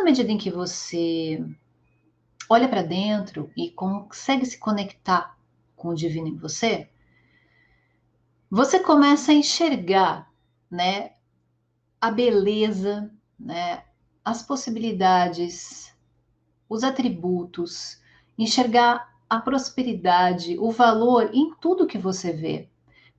na medida em que você olha para dentro e consegue se conectar com o divino em você, você começa a enxergar, né, a beleza, né, as possibilidades, os atributos, enxergar a prosperidade, o valor em tudo que você vê.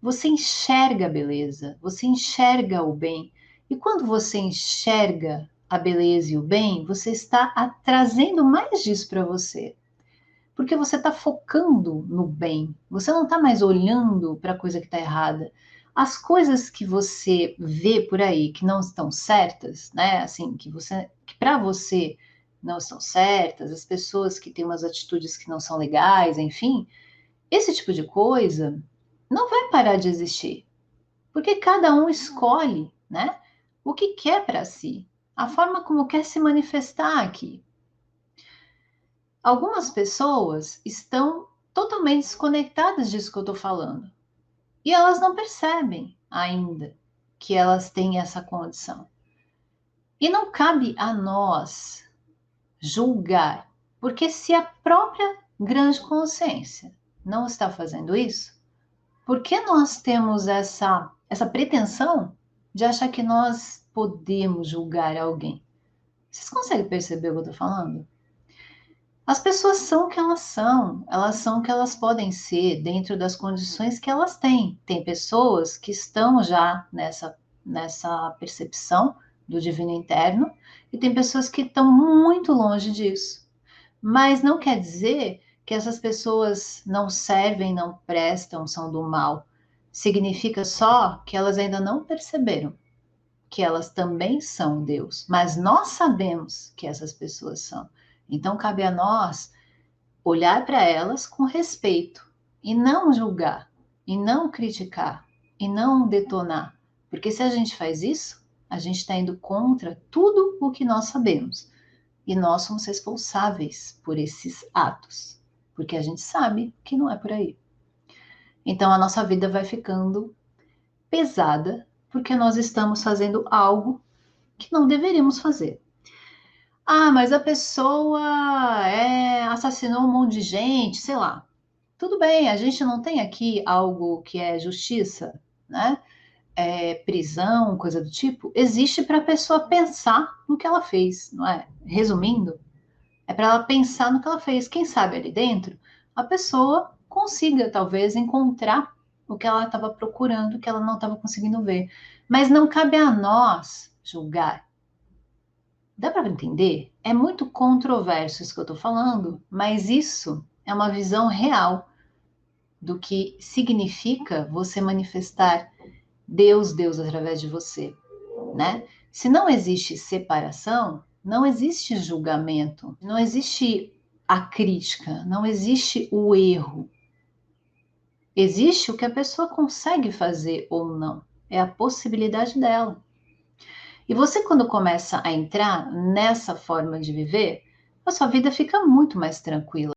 Você enxerga a beleza, você enxerga o bem. E quando você enxerga a beleza e o bem, você está trazendo mais disso para você. Porque você está focando no bem. Você não está mais olhando para a coisa que está errada. As coisas que você vê por aí que não estão certas, né? Assim, que para você não estão certas, as pessoas que têm umas atitudes que não são legais, enfim, esse tipo de coisa não vai parar de existir, porque cada um escolhe, né, o que quer para si, a forma como quer se manifestar aqui. Algumas pessoas estão totalmente desconectadas disso que eu estou falando e elas não percebem ainda que elas têm essa condição. E não cabe a nós julgar, porque se a própria grande consciência não está fazendo isso, por que nós temos essa pretensão de achar que nós podemos julgar alguém? Vocês conseguem perceber o que eu estou falando? As pessoas são o que elas são o que elas podem ser dentro das condições que elas têm. Tem pessoas que estão já nessa percepção do divino interno e tem pessoas que estão muito longe disso. Mas não quer dizer que essas pessoas não servem, não prestam, são do mal. Significa só que elas ainda não perceberam que elas também são Deus. Mas nós sabemos que essas pessoas são. Então cabe a nós olhar para elas com respeito e não julgar, e não criticar, e não detonar. Porque se a gente faz isso, a gente está indo contra tudo o que nós sabemos. E nós somos responsáveis por esses atos, porque a gente sabe que não é por aí. Então a nossa vida vai ficando pesada, porque nós estamos fazendo algo que não deveríamos fazer. Ah, mas a pessoa assassinou um monte de gente, sei lá. Tudo bem, a gente não tem aqui algo que é justiça, né? Prisão, coisa do tipo. Existe para a pessoa pensar no que ela fez, não é? Resumindo, é para ela pensar no que ela fez. Quem sabe ali dentro, a pessoa consiga talvez encontrar o que ela estava procurando, que ela não estava conseguindo ver. Mas não cabe a nós julgar. Dá para entender? É muito controverso isso que eu estou falando, mas isso é uma visão real do que significa você manifestar Deus através de você, né? Se não existe separação, não existe julgamento, não existe a crítica, não existe o erro. Existe o que a pessoa consegue fazer ou não. É a possibilidade dela. E você, quando começa a entrar nessa forma de viver, a sua vida fica muito mais tranquila.